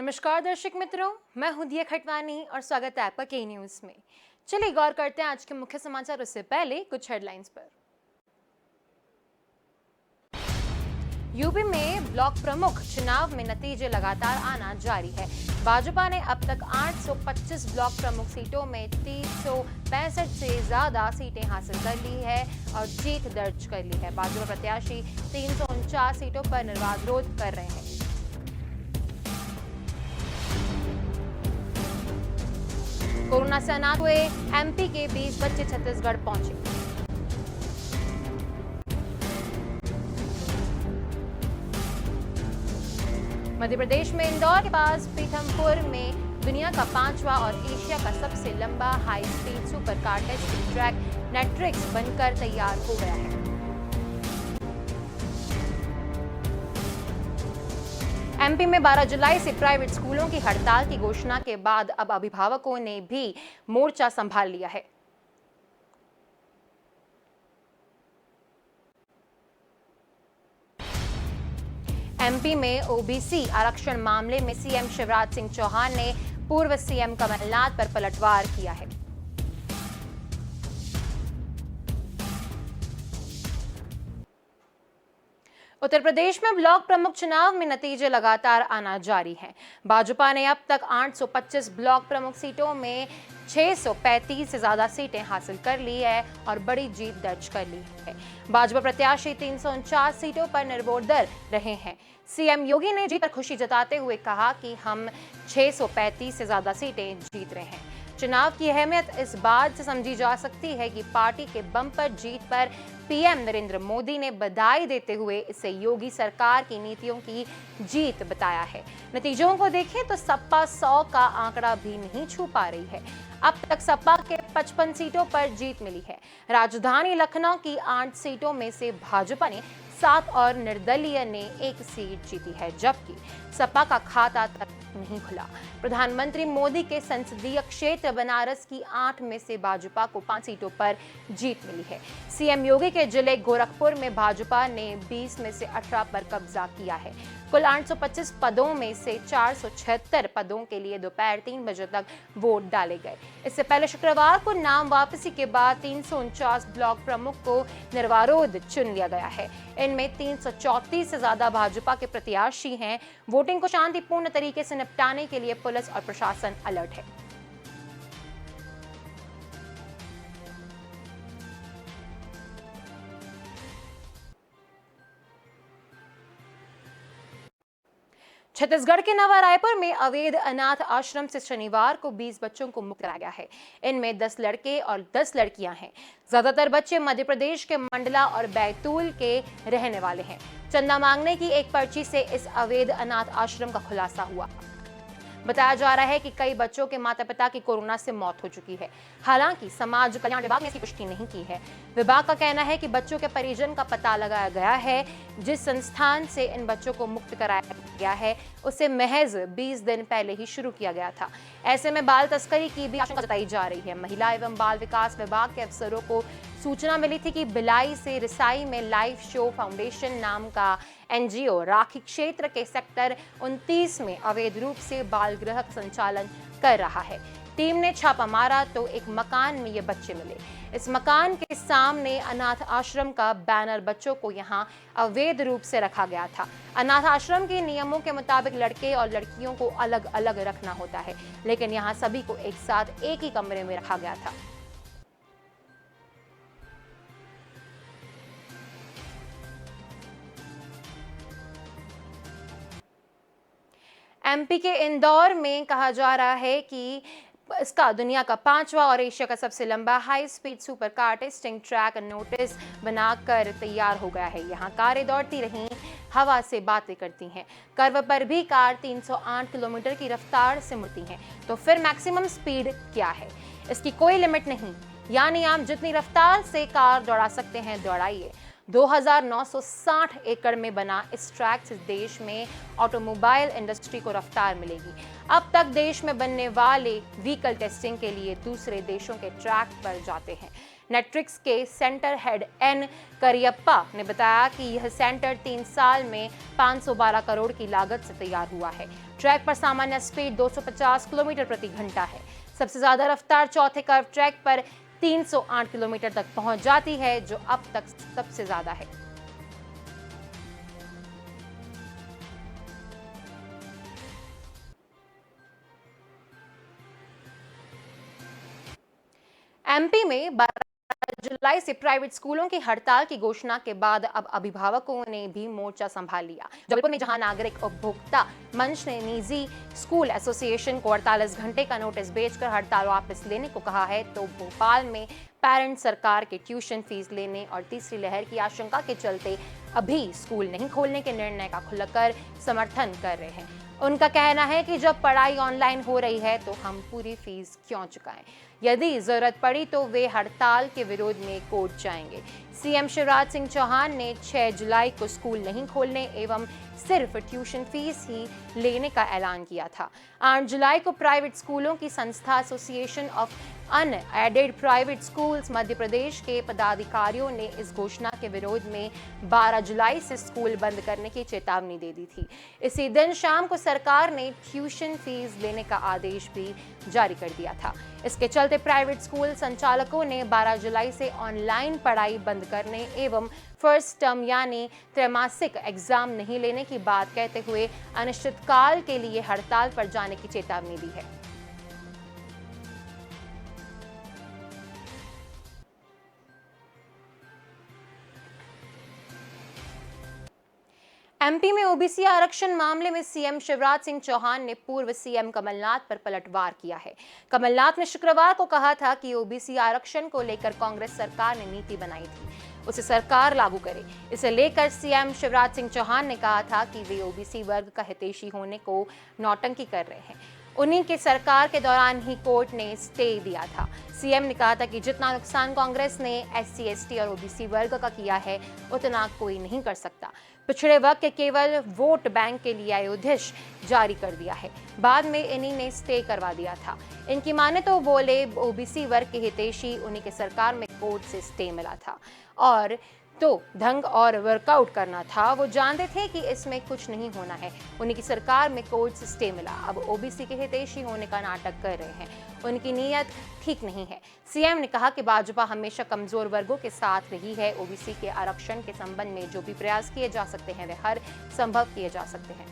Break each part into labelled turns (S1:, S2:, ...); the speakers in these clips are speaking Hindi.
S1: नमस्कार दर्शक मित्रों, मैं हूं दिया खटवानी और स्वागत है आपका के न्यूज में। चलिए गौर करते हैं आज के मुख्य समाचार। उससे पहले कुछ हेडलाइंस पर। यूपी में ब्लॉक प्रमुख चुनाव में नतीजे लगातार आना जारी है। भाजपा ने अब तक 825 ब्लॉक प्रमुख सीटों में 365 से ज्यादा सीटें हासिल कर ली है और जीत दर्ज कर ली है। भाजपा प्रत्याशी 349 सीटों पर निर्विरोध विरोध कर रहे हैं। कोरोना से अनाथ हुए एमपी के 20 बच्चे छत्तीसगढ़ पहुंचे। मध्य प्रदेश में इंदौर के पास पीथमपुर में दुनिया का 5वां और एशिया का सबसे लंबा high speed super car testing track Natrax बनकर तैयार हो गया है। एमपी में 12 जुलाई से प्राइवेट स्कूलों की हड़ताल की घोषणा के बाद अब अभिभावकों ने भी मोर्चा संभाल लिया है। एमपी में ओबीसी आरक्षण मामले में सीएम शिवराज सिंह चौहान ने पूर्व सीएम कमलनाथ पर पलटवार किया है। उत्तर प्रदेश में ब्लॉक प्रमुख चुनाव में नतीजे लगातार आना जारी हैं। भाजपा ने अब तक 825 ब्लॉक प्रमुख सीटों में 635 से ज्यादा सीटें हासिल कर ली है और बड़ी जीत दर्ज कर ली है। भाजपा प्रत्याशी 349 सीटों पर निर्विरोध रहे हैं। सीएम योगी ने जीत पर खुशी जताते हुए कहा कि हम 635 से ज्यादा सीटें जीत रहे हैं। चुनाव की अहमियत इस बात से समझी जा सकती है कि पार्टी के बम्पर जीत पर पीएम नरेंद्र मोदी ने बधाई देते हुए इसे योगी सरकार की नीतियों की जीत बताया है। नतीजों को देखें तो सपा 100 का आंकड़ा भी नहीं छू पा रही है। अब तक सपा के 55 सीटों पर जीत मिली है। राजधानी लखनऊ की 8 सीटों में से भाजपा ने 7 और निर्दलीय ने 1 सीट जीती है, जबकि सपा का खाता तक नहीं खुला। प्रधानमंत्री मोदी के संसदीय क्षेत्र बनारस की 8 में से भाजपा को 5 सीटों पर जीत मिली है। सीएम योगी के जिले गोरखपुर में भाजपा ने 20 में से 18 पर कब्जा किया है। कुल 825 पदों में से 476 पदों के लिए दोपहर 3 बजे तक वोट डाले गए। इससे पहले शुक्रवार को नाम वापसी के बाद 349 ब्लॉक प्रमुख को निर्विरोध चुन लिया गया है। इनमें 334 से ज्यादा भाजपा के प्रत्याशी हैं। वोटिंग को शांतिपूर्ण तरीके से निपटाने के लिए पुलिस और प्रशासन अलर्ट है। छत्तीसगढ़ के नवा रायपुर में अवैध अनाथ आश्रम से शनिवार को 20 बच्चों को मुक्त कराया गया है। इनमें 10 लड़के और 10 लड़कियां हैं। ज्यादातर बच्चे मध्य प्रदेश के मंडला और बैतूल के रहने वाले हैं। चंदा मांगने की एक पर्ची से इस अवैध अनाथ आश्रम का खुलासा हुआ। बताया जा रहा है कि कई बच्चों के माता पिता की कोरोना से मौत हो चुकी है। हालांकि समाज कल्याण विभाग ने इसकी पुष्टि नहीं की है। विभाग का कहना है कि बच्चों के परिजन का पता लगाया गया है। जिस संस्थान से इन बच्चों को मुक्त कराया गया है उसे महज 20 दिन पहले ही शुरू किया गया था। ऐसे में बाल तस्करी की भी आशंका जताई जा रही है। महिला एवं बाल विकास विभाग के अफसरों को सूचना मिली थी कि भिलाई से रिसाई में लाइफ शो फाउंडेशन नाम का एनजीओ राखी क्षेत्र के सेक्टर 29 में अवैध रूप से बाल गृह का संचालन कर रहा है। टीम ने छापा मारा तो एक मकान में ये बच्चे मिले। इस मकान के सामने अनाथ आश्रम का बैनर बच्चों को यहाँ अवैध रूप से रखा गया था। अनाथ आश्रम के नियमों के मुताबिक लड़के और लड़कियों को अलग अलग रखना होता है, लेकिन यहाँ सभी को एक साथ एक ही कमरे में रखा गया था। एमपी के इंदौर में कहा जा रहा है कि इसका दुनिया का 5वां और एशिया का सबसे लंबा high speed super car testing track notice बनाकर तैयार हो गया है। यहाँ कारें दौड़ती रहीं, हवा से बातें करती हैं। कर्व पर भी कार 308 किलोमीटर की रफ्तार से मुड़ती हैं। तो फिर मैक्सिमम स्पीड क्या है? इसकी कोई लिमिट नहीं, यानी आप जितनी रफ्तार से कार दौड़ा सकते हैं दौड़ाइए। 2960 एकड़ में बना इस ट्रैक से देश में ऑटोमोबाइल इंडस्ट्री को रफ्तार मिलेगी। अब तक देश में बनने वाले व्हीकल टेस्टिंग के लिए दूसरे देशों के ट्रैक पर जाते हैं। नेट्रिक्स के सेंटर हेड एन करियप्पा ने बताया कि यह सेंटर 3 साल में 512 करोड़ की लागत से तैयार हुआ है। ट्रैक पर सामान्य स्पीड 250 किलोमीटर प्रति घंटा है। सबसे ज्यादा रफ्तार चौथे कर्व ट्रैक पर 308 किलोमीटर तक पहुंच जाती है, जो अब तक सबसे ज्यादा है। एमपी में 12 जुलाई से प्राइवेट स्कूलों की हड़ताल की घोषणा के बाद अब अभिभावकों ने भी मोर्चा संभाल लिया। जबलपुर में जहां नागरिक उपभोक्ता मंच ने निजी स्कूल एसोसिएशन को 48 घंटे का नोटिस भेजकर हड़ताल वापस लेने को कहा है, तो भोपाल में पेरेंट्स सरकार के ट्यूशन फीस लेने और तीसरी लहर की आशंका के चलते अभी स्कूल नहीं खोलने के निर्णय का खुलकर समर्थन कर रहे हैं। उनका कहना है कि जब पढ़ाई ऑनलाइन हो रही है तो हम पूरी फीस क्यों चुकाएं। यदि जरूरत पड़ी तो वे हड़ताल के विरोध में कोर्ट जाएंगे। सीएम शिवराज सिंह चौहान ने 6 जुलाई को स्कूल नहीं खोलने एवं सिर्फ ट्यूशन फीस ही लेने का ऐलान किया था। 8 जुलाई को प्राइवेट स्कूलों की संस्था association of unaided private schools Madhya Pradesh के पदाधिकारियों ने इस घोषणा के विरोध में 12 जुलाई से स्कूल बंद करने की चेतावनी दे दी थी। इसी दिन शाम को सरकार ने ट्यूशन फीस लेने का आदेश भी जारी कर दिया था। इसके चलते प्राइवेट स्कूल संचालकों ने 12 जुलाई से ऑनलाइन पढ़ाई बंद करने एवं फर्स्ट टर्म यानी त्रैमासिक एग्जाम नहीं लेने की बात कहते हुए अनिश्चितकाल के लिए हड़ताल पर जाने की चेतावनी दी है। एमपी में ओबीसी आरक्षण मामले में सीएम शिवराज सिंह चौहान ने पूर्व सीएम कमलनाथ पर पलटवार किया है। कमलनाथ ने शुक्रवार को कहा था कि ओबीसी आरक्षण को लेकर कांग्रेस सरकार ने नीति बनाई थी, उसे सरकार लागू करे। इसे लेकर सीएम शिवराज सिंह चौहान ने कहा था कि वे ओबीसी वर्ग का हितैषी होने को नौटंकी कर रहे हैं। उन्हीं के सरकार के दौरान ही कोर्ट ने स्टे दिया था। सीएम ने कहा था कि जितना नुकसान कांग्रेस ने एससी, एसटी और ओबीसी वर्ग का किया है उतना कोई नहीं कर सकता। पिछड़े वर्ग के केवल वोट बैंक के लिए अयोध्यादेश जारी कर दिया है, बाद में इन्हीं ने स्टे करवा दिया था। इनकी माने तो बोले ओबीसी वर्ग के हितैषी उन्हीं के सरकार में कोर्ट से स्टे मिला था और तो ढंग और वर्कआउट करना था। वो जानते थे कि इसमें कुछ नहीं होना है। उन्हीं की सरकार में कोर्ट से स्टे मिला, अब ओबीसी के हितैषी होने का नाटक कर रहे हैं। उनकी नीयत ठीक नहीं है। सीएम ने कहा कि भाजपा हमेशा कमजोर वर्गों के साथ रही है। ओबीसी के आरक्षण के संबंध में जो भी प्रयास किए जा सकते हैं वे हर संभव किए जा सकते हैं।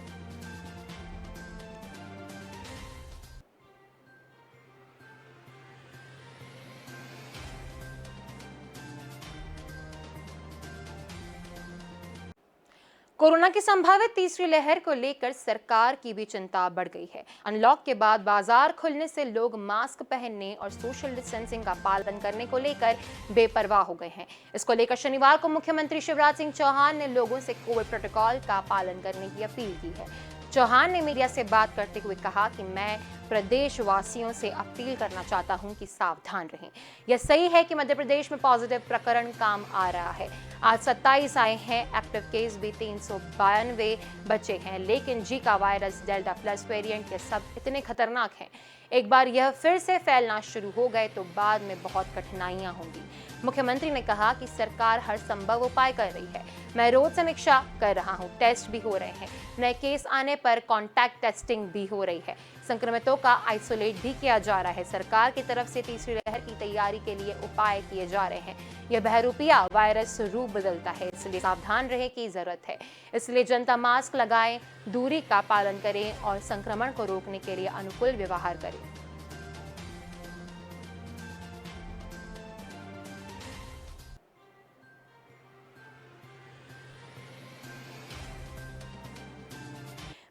S1: कोरोना की संभावित तीसरी लहर को लेकर सरकार की भी चिंता बढ़ गई है। अनलॉक के बाद बाजार खुलने से लोग मास्क पहनने और सोशल डिस्टेंसिंग का पालन करने को लेकर बेपरवाह हो गए हैं। इसको लेकर शनिवार को मुख्यमंत्री शिवराज सिंह चौहान ने लोगों से कोविड प्रोटोकॉल का पालन करने की अपील की है। चौहान ने मीडिया से बात करते हुए कहा कि मैं प्रदेशवासियों से अपील करना चाहता हूं कि सावधान रहें। यह सही है कि मध्य प्रदेश में पॉजिटिव प्रकरण काम आ रहा है। आज 27 आए हैं, एक्टिव केस भी 392 बचे हैं, लेकिन जी का वायरस डेल्टा प्लस वेरिएंट ये सब इतने खतरनाक हैं। एक बार यह फिर से फैलना शुरू हो गए तो बाद में बहुत कठिनाइयां होंगी। मुख्यमंत्री ने कहा कि सरकार हर संभव उपाय कर रही है। मैं रोज समीक्षा कर रहा हूं, टेस्ट भी हो रहे हैं, नए केस आने पर कॉन्टैक्ट टेस्टिंग भी हो रही है, संक्रमितों का आइसोलेट भी किया जा रहा है। सरकार की तरफ से तीसरी लहर की तैयारी के लिए उपाय किए जा रहे हैं। यह बहरूपिया वायरस रूप बदलता है, इसलिए सावधान रहने की जरूरत है। इसलिए जनता मास्क लगाएं, दूरी का पालन करें और संक्रमण को रोकने के लिए अनुकूल व्यवहार करें।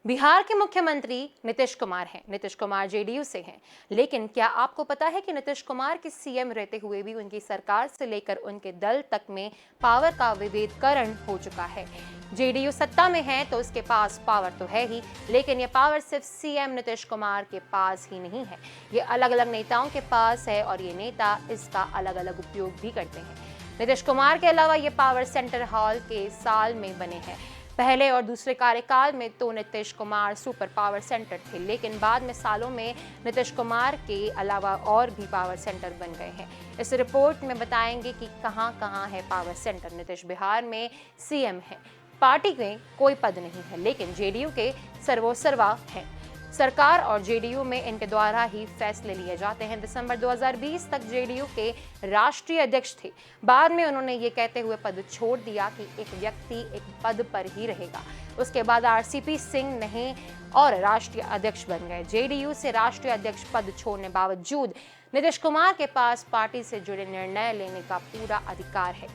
S1: बिहार के मुख्यमंत्री नीतीश कुमार हैं। नीतीश कुमार जेडीयू से हैं, लेकिन क्या आपको पता है कि नीतीश कुमार के सीएम रहते हुए भी उनकी सरकार से लेकर उनके दल तक में पावर का विभेदीकरण हो चुका है। जेडीयू सत्ता में है तो उसके पास पावर तो है ही, लेकिन ये पावर सिर्फ सीएम नीतीश कुमार के पास ही नहीं है, ये अलग अलग नेताओं के पास है और ये नेता इसका अलग अलग उपयोग भी करते हैं। नीतीश कुमार के अलावा ये पावर सेंटर हाल के साल में बने हैं। पहले और दूसरे कार्यकाल में तो Nitish Kumar super power centre थे, लेकिन बाद में सालों में नीतीश कुमार के अलावा और भी पावर सेंटर बन गए हैं। इस रिपोर्ट में बताएंगे कि कहां कहां है पावर सेंटर। नीतीश बिहार में सीएम है, पार्टी में कोई पद नहीं है, लेकिन जेडीयू के सर्वोसर्वा हैं। सरकार और जेडीयू में इनके द्वारा ही फैसले लिए जाते हैं। दिसंबर 2020 तक जेडीयू के राष्ट्रीय अध्यक्ष थे। बाद में उन्होंने ये कहते हुए पद छोड़ दिया कि एक व्यक्ति एक पद पर ही रहेगा। उसके बाद आरसीपी सिंह नहीं और राष्ट्रीय अध्यक्ष बन गए। जेडीयू से राष्ट्रीय अध्यक्ष पद छोड़ने बावजूद नीतीश कुमार के पास पार्टी से जुड़े निर्णय लेने का पूरा अधिकार है।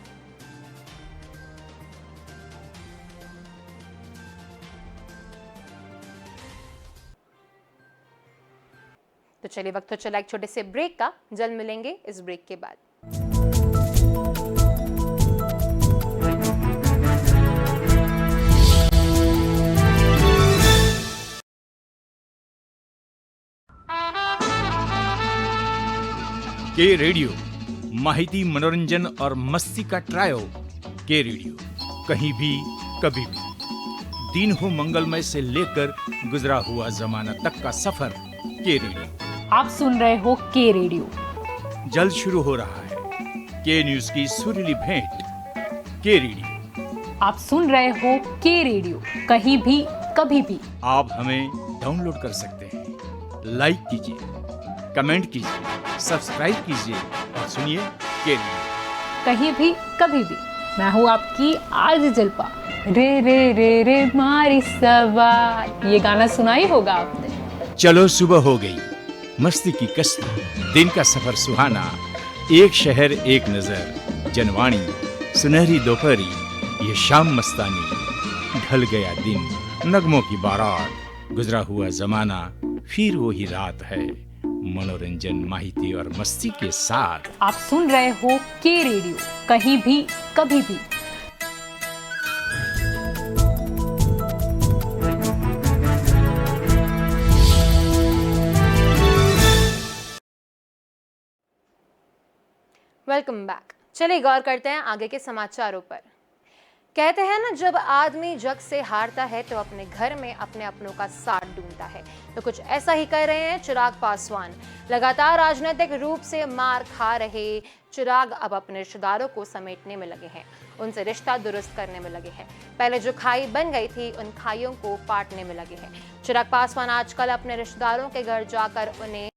S1: तो चलिए, वक्त तो चला एक छोटे से ब्रेक का। जल्द मिलेंगे इस ब्रेक के बाद।
S2: के रेडियो माहिती, मनोरंजन और मस्ती का ट्रायो। के रेडियो कहीं भी कभी भी, दिन हो मंगलमय से लेकर गुजरा हुआ जमाना तक का सफर। के रेडियो
S3: आप सुन रहे हो के रेडियो।
S2: जल्द शुरू हो रहा है के न्यूज की सुरीली भेंट। के रेडियो
S3: आप सुन रहे हो के रेडियो, कहीं भी कभी भी।
S2: आप हमें डाउनलोड कर सकते हैं। लाइक कीजिए, कमेंट कीजिए, सब्सक्राइब कीजिए और सुनिए के रेडियो
S3: कहीं भी कभी भी। मैं हूँ आपकी आरजे जल्पा। रे रे रे रे मारी सवार, ये गाना सुना ही होगा आपने।
S2: चलो सुबह हो गई, मस्ती की कश्ती, दिन का सफर सुहाना, एक शहर एक नजर, जनवाणी, सुनहरी दोपहरी, ये शाम मस्तानी, ढल गया दिन, नगमों की बारात, गुजरा हुआ जमाना, फिर वही रात है, मनोरंजन, माहिती और मस्ती के साथ।
S3: आप सुन रहे हो के रेडियो, कहीं भी कभी भी।
S1: Welcome back. चलिए गौर करते हैं आगे के समाचारों पर। कहते हैं ना, जब आदमी जग से हारता है तो अपने घर में अपने अपनों का साथ ढूंढता है। तो कुछ ऐसा ही कर रहे हैं चिराग पासवान। लगातार राजनीतिक रूप से मार खा रहे चिराग अब अपने रिश्तेदारों को समेटने में लगे हैं, उनसे रिश्ता दुरुस्त करने में लगे हैं। पहले जो खाई बन गई थी, उन खाइयों को पाटने में लगे हैं। चिराग पासवान आजकल अपने रिश्तेदारों के घर जाकर उन्हें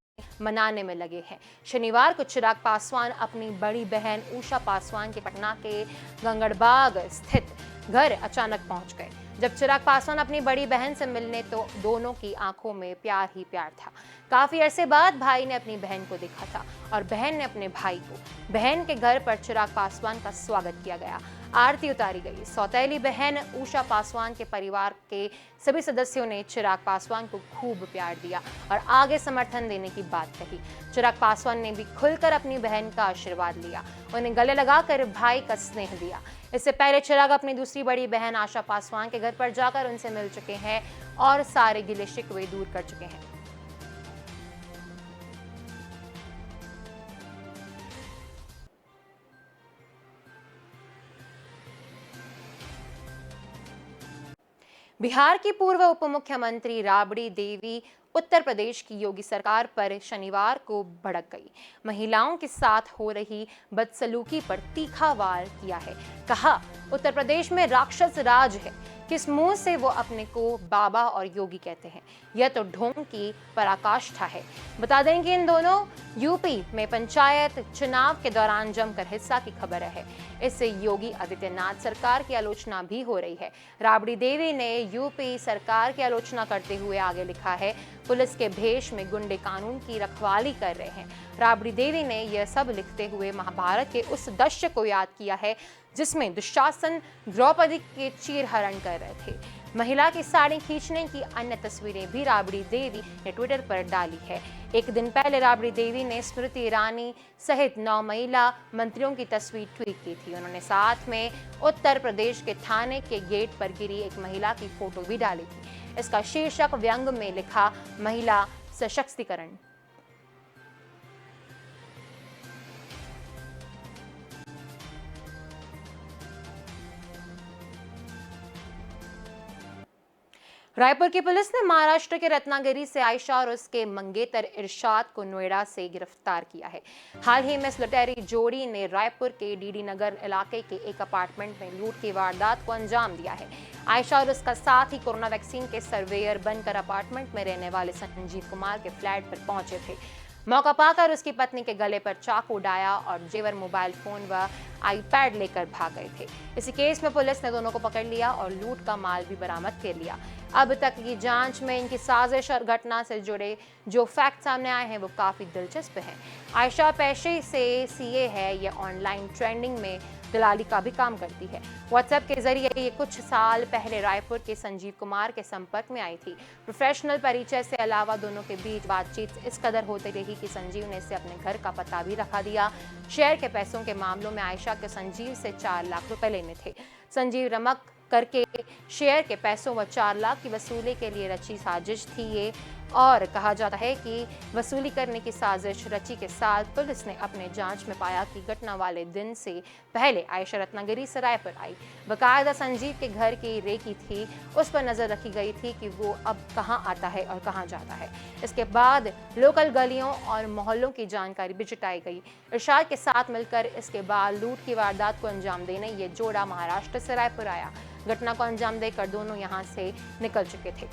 S1: मनाने में लगे हैं। शनिवार को चिराग पासवान अपनी बड़ी बहन उषा पासवान के पटना के गंगड़बाग स्थित घर अचानक पहुंच गए। जब चिराग पासवान अपनी बड़ी बहन से मिलने तो दोनों की आंखों में प्यार ही प्यार था। काफी अरसे बाद भाई ने अपनी बहन को देखा था और बहन ने अपने भाई को। बहन के घर पर चिराग पासवान का स्वागत किया गया, आरती उतारी गई। सौतेली बहन उषा पासवान के परिवार के सभी सदस्यों ने चिराग पासवान को खूब प्यार दिया और आगे समर्थन देने की बात कही। चिराग पासवान ने भी खुलकर अपनी बहन का आशीर्वाद लिया, उन्हें गले लगाकर भाई का स्नेह दिया। इससे पहले चिराग अपनी दूसरी बड़ी बहन आशा पासवान के घर पर जाकर उनसे मिल चुके हैं और सारे गिले शिकवे दूर कर चुके हैं। बिहार की पूर्व उप मुख्यमंत्री राबड़ी देवी उत्तर प्रदेश की योगी सरकार पर शनिवार को भड़क गई। महिलाओं के साथ हो रही बदसलूकी पर तीखा वार किया है। कहा, उत्तर प्रदेश में राक्षस राज है, किस मुंह से वो अपने को बाबा और योगी कहते हैं, यह तो ढोंग की पराकाष्ठा है। बता दें कि इन दोनों यूपी में पंचायत चुनाव के दौरान जमकर हिस्सा की खबर है। इससे योगी आदित्यनाथ सरकार की आलोचना भी हो रही है। राबड़ी देवी ने यूपी सरकार की आलोचना करते हुए आगे लिखा है, पुलिस के भेष में गुंडे कानून की रखवाली कर रहे हैं। राबड़ी देवी ने यह सब लिखते हुए महाभारत के उस दृश्य को याद किया है जिसमें दुशासन द्रौपदी के चीरहरण कर रहे थे। महिला की साड़ी खींचने की अन्य तस्वीरें भी राबड़ी देवी ने ट्विटर पर डाली है। एक दिन पहले राबड़ी देवी ने स्मृति ईरानी सहित 9 महिला मंत्रियों की तस्वीर ट्वीट की थी। उन्होंने साथ में उत्तर प्रदेश के थाने के गेट पर गिरी एक महिला की फोटो भी डाली थी। इसका शीर्षक व्यंग में लिखा, महिला सशक्तिकरण। रायपुर की पुलिस ने महाराष्ट्र के रत्नागिरी से आयशा और उसके मंगेतर इरशाद को नोएडा से गिरफ्तार किया है। हाल ही में इस लुटेरी जोड़ी ने रायपुर के डीडी नगर इलाके के एक अपार्टमेंट में लूट की वारदात को अंजाम दिया है। आयशा और उसका साथ ही कोरोना वैक्सीन के सर्वेयर बनकर अपार्टमेंट में रहने वाले संजीव कुमार के फ्लैट पर पहुंचे थे। मौका पाकर उसकी पत्नी के गले पर चाकू डाया और जेवर, मोबाइल फोन व आईपैड लेकर भाग गए थे। इसी केस में पुलिस ने दोनों को पकड़ लिया और लूट का माल भी बरामद कर लिया। अब तक की जांच में इनकी साजिश और घटना से जुड़े जो फैक्ट सामने आए हैं वो काफी दिलचस्प हैं। आयशा पेशे से सीए है। ये ऑनलाइन ट्रेंडिंग में दलाली का भी काम करती है। व्हाट्सएप के जरिए ये कुछ साल पहले रायपुर के संजीव कुमार के संपर्क में आई थी। प्रोफेशनल परिचय से अलावा दोनों के बीच बातचीत इस कदर होती रही कि संजीव ने इसे अपने घर का पता भी रखा दिया। शेयर के पैसों के मामलों में आयशा के संजीव से 4 लाख रुपए लेने थे। संजीव रमक करके शेयर के पैसों व 4 लाख की वसूली के लिए रची साजिश थी ये। और कहा जाता है कि वसूली करने की साजिश रची के साथ पुलिस ने अपने जांच में पाया कि घटना वाले दिन से पहले आयशा रत्नागिरी से रायपुर आई। बाकायदा संजीव के घर की रेकी थी, उस पर नजर रखी गई थी कि वो अब कहां आता है और कहां जाता है। इसके बाद लोकल गलियों और मोहल्लों की जानकारी भी जुटाई गई। इरशाद के साथ मिलकर इसके बाद लूट की वारदात को अंजाम देने ये जोड़ा महाराष्ट्र से रायपुर आया। घटना को अंजाम देकर दोनों यहां से निकल चुके थे।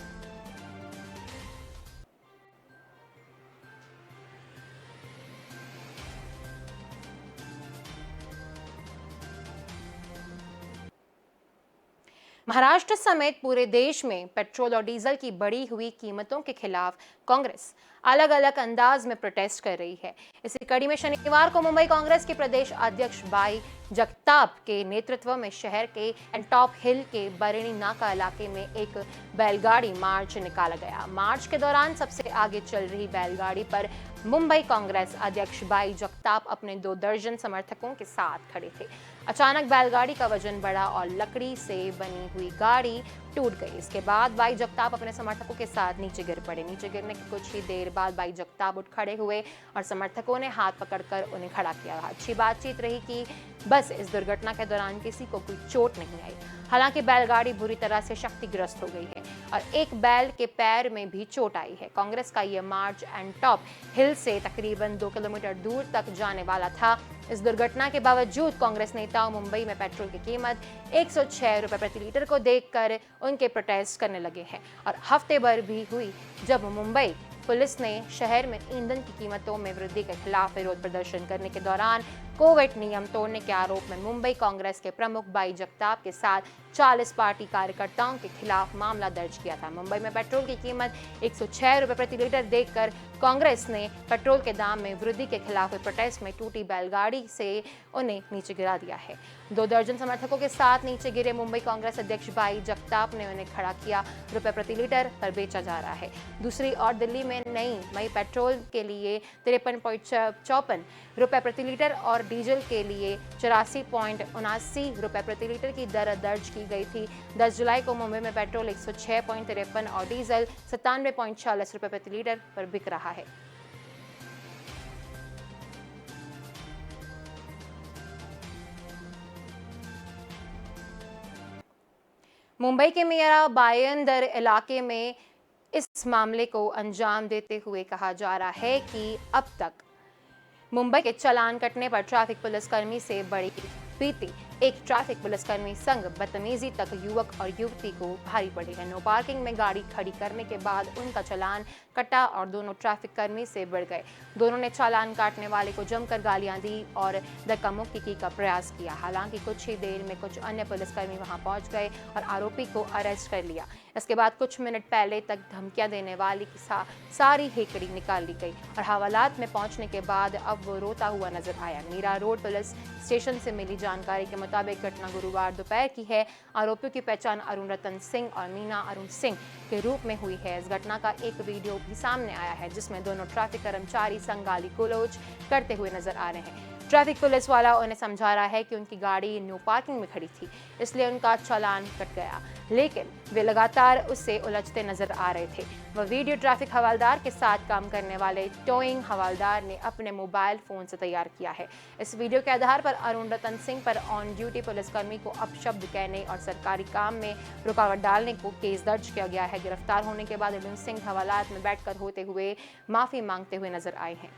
S1: महाराष्ट्र समेत पूरे देश में पेट्रोल और डीजल की बढ़ी हुई कीमतों के खिलाफ कांग्रेस अलग अलग अंदाज में प्रोटेस्ट कर रही है। इसी कड़ी में शनिवार को मुंबई कांग्रेस के प्रदेश अध्यक्ष बाई जगताप के नेतृत्व में शहर के एंटॉप हिल के बरणी नाका इलाके में एक बैलगाड़ी मार्च निकाला गया। मार्च के दौरान सबसे आगे चल रही बैलगाड़ी पर मुंबई कांग्रेस अध्यक्ष बाई जगताप अपने 2 दर्जन समर्थकों के साथ खड़े थे। अचानक बैलगाड़ी का वजन बढ़ा और लकड़ी से बनी हुई गाड़ी टूट गई। इसके बाद बाई जगताप अपने समर्थकों के साथ नीचे गिर पड़े। नीचे गिरने के कुछ ही देर बाद बाई जगताप उठ खड़े हुए और समर्थकों ने हाथ पकड़कर उन्हें खड़ा किया। अच्छी बातचीत रही कि बस इस दुर्घटना के दौरान किसी को कोई चोट नहीं आई। हालांकि बैलगाड़ी बुरी तरह से क्षतिग्रस्त हो गई है और एक बैल के पैर में भी चोट आई है। कांग्रेस का यह मार्च एंटॉप हिल से तकरीबन 2 किलोमीटर दूर तक जाने वाला था। इस दुर्घटना के बावजूद कांग्रेस नेताओं मुंबई में पेट्रोल की कीमत 106 रुपए प्रति लीटर को देखकर उनके प्रोटेस्ट करने लगे हैं। और हफ्ते भर भी हुई जब मुंबई पुलिस ने शहर में ईंधन की कीमतों में वृद्धि के खिलाफ विरोध प्रदर्शन करने के दौरान कोविड नियम तोड़ने के आरोप में मुंबई कांग्रेस के प्रमुख बाई जगताप के साथ 40 पार्टी कार्यकर्ताओं के खिलाफ मामला दर्ज किया था। मुंबई में पेट्रोल की कीमत 106 रुपए प्रति लीटर देखकर कांग्रेस ने पेट्रोल के दाम में वृद्धि के खिलाफ प्रोटेस्ट में टूटी बैलगाड़ी से उन्हें नीचे गिरा दिया है। 2 दर्जन समर्थकों के साथ नीचे गिरे मुंबई कांग्रेस अध्यक्ष बाई जगताप ने उन्हें खड़ा किया। रुपए प्रति लीटर पर बेचा जा रहा है। दूसरी ओर दिल्ली में नई मई पेट्रोल के लिए 53.54 रुपए प्रति लीटर और डीजल के लिए 84.79 रुपए प्रति लीटर की दर दर्ज की गई थी। 10 जुलाई को मुंबई में पेट्रोल 106.53 और डीजल 97.46 रुपए प्रति लीटर पर बिक रहा है। मुंबई के मेरा बायंदर इलाके में इस मामले को अंजाम देते हुए कहा जा रहा है कि अब तक मुंबई के चालान कटने पर ट्रैफिक पुलिसकर्मी से बड़ी पीटी। एक ट्रैफिक पुलिसकर्मी संग बदतमीजी तक युवक और युवती को भारी पड़ी है। नो पार्किंग में गाड़ी खड़ी करने के बाद उनका चालान कटा और दोनों ट्रैफिक कर्मी से भिड़ गए। दोनों ने चालान काटने वाले को जमकर गालियां दी और धक्का मुक्की का प्रयास किया। हालांकि कुछ ही देर में कुछ अन्य पुलिसकर्मी वहां पहुंच गए और आरोपी को अरेस्ट कर लिया। इसके बाद कुछ मिनट पहले तक धमकियां देने वाली की सारी हेकड़ी निकाल ली गई और हवालात में पहुंचने के बाद अब वो रोता हुआ नजर आया। मीरा रोड पुलिस स्टेशन से मिली जानकारी के मुताबिक घटना गुरुवार दोपहर की है। आरोपियों की पहचान अरुण रतन सिंह और मीना अरुण सिंह के रूप में हुई है। इस घटना का एक वीडियो भी सामने आया है जिसमें दोनों ट्रैफिक कर्मचारी संग गाली गलौज करते हुए नजर आ रहे हैं। ट्रैफिक पुलिस वाला उन्हें समझा रहा है कि उनकी गाड़ी नो पार्किंग में खड़ी थी, इसलिए उनका चालान कट गया, लेकिन वे लगातार उससे उलझते नजर आ रहे थे। वह वीडियो ट्रैफिक हवलदार के साथ काम करने वाले टोइंग हवलदार ने अपने मोबाइल फोन से तैयार किया है। इस वीडियो के आधार पर अरुण रतन सिंह पर ऑन ड्यूटी पुलिसकर्मी को अपशब्द कहने और सरकारी काम में रुकावट डालने को केस दर्ज किया गया है। गिरफ्तार होने के बाद अरुण सिंह हवालात में बैठकर होते हुए माफी मांगते हुए नजर आए हैं।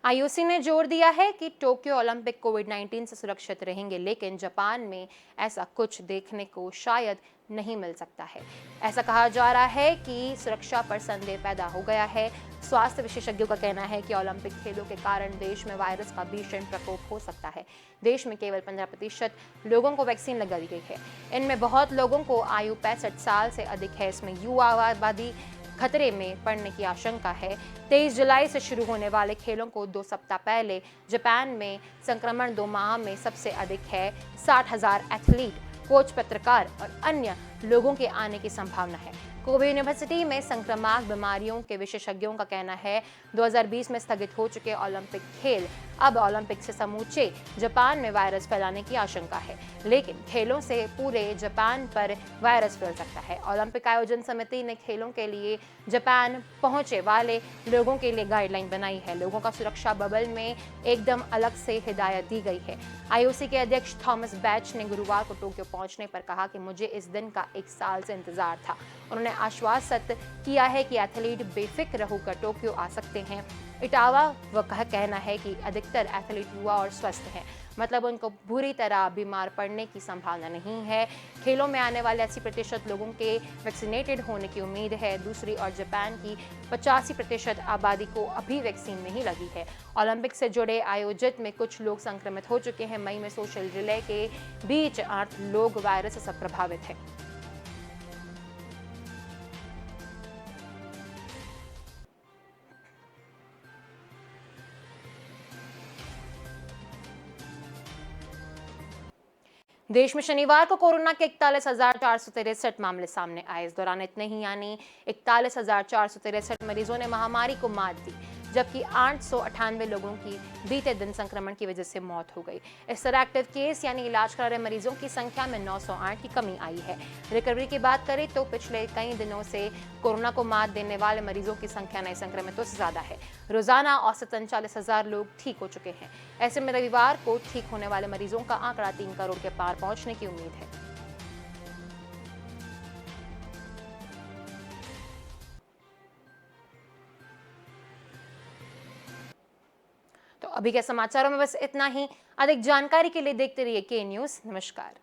S1: आईओसी ने जोर दिया है कि टोक्यो ओलंपिक कोविड-19 से सुरक्षित रहेंगे, लेकिन जापान में ऐसा कुछ देखने को शायद नहीं मिल सकता है। ऐसा कहा जा रहा है कि सुरक्षा पर संदेह पैदा हो गया है। स्वास्थ्य विशेषज्ञों का कहना है कि ओलंपिक खेलों के कारण देश में वायरस का भीषण प्रकोप हो सकता है। देश में केवल 15% लोगों को वैक्सीन लगा दी गई है। इनमें बहुत लोगों को आयु 65 साल से अधिक है। इसमें युवा आबादी खतरे में पड़ने की आशंका है। 23 जुलाई से शुरू होने वाले खेलों को 2 सप्ताह पहले जापान में संक्रमण 2 माह में सबसे अधिक है। 60,000 एथलीट, कोच, पत्रकार और अन्य लोगों के आने की संभावना है। कोबे यूनिवर्सिटी में संक्रामक बीमारियों के विशेषज्ञों का कहना है 2020 में स्थगित हो चुके ओलंपिक खेल अब ओलंपिक से समूचे जापान में वायरस फैलाने की आशंका है, लेकिन खेलों से पूरे जापान पर वायरस फैल सकता है। ओलंपिक आयोजन समिति ने खेलों के लिए जापान पहुंचे वाले लोगों के लिए गाइडलाइन बनाई है। लोगों का सुरक्षा बबल में एकदम अलग से हिदायत दी गई है। आईओसी के अध्यक्ष थॉमस बैच ने गुरुवार को टोक्यो पहुंचने पर कहा कि मुझे इस दिन का 1 साल से इंतजार था। उन्होंने आश्वासित किया है कि एथलीट बेफिक्र होकर टोक्यो आ सकते हैं। इटावा वह कहना है कि अधिकतर एथलीट युवा और स्वस्थ हैं, मतलब उनको बुरी तरह बीमार पड़ने की संभावना नहीं है। खेलों में आने वाले 80% लोगों के वैक्सीनेटेड होने की उम्मीद है। दूसरी ओर जापान की 85% आबादी को अभी वैक्सीन नहीं लगी है। ओलंपिक से जुड़े आयोजित में कुछ लोग संक्रमित हो चुके हैं। मई में सोशल रिले के बीच 8 लोग वायरस से प्रभावित हैं। देश में शनिवार को कोरोना के 41,463 मामले सामने आए। इस दौरान इतने ही यानी 41,463 मरीजों ने महामारी को मात दी, जबकि 898 लोगों की बीते दिन संक्रमण की वजह से मौत हो गई। इस तरह एक्टिव केस यानी इलाज करा रहे मरीजों की संख्या में 908 की कमी आई है। रिकवरी की बात करें तो पिछले कई दिनों से कोरोना को मात देने वाले मरीजों की संख्या नए संक्रमितों से ज्यादा है। रोजाना औसतन 40,000 लोग ठीक हो चुके हैं। ऐसे में रविवार को ठीक होने वाले मरीजों का आंकड़ा 3 करोड़ के पार पहुंचने की उम्मीद है। तो अभी के समाचारों में बस इतना ही। अधिक जानकारी के लिए देखते रहिए के न्यूज़। नमस्कार।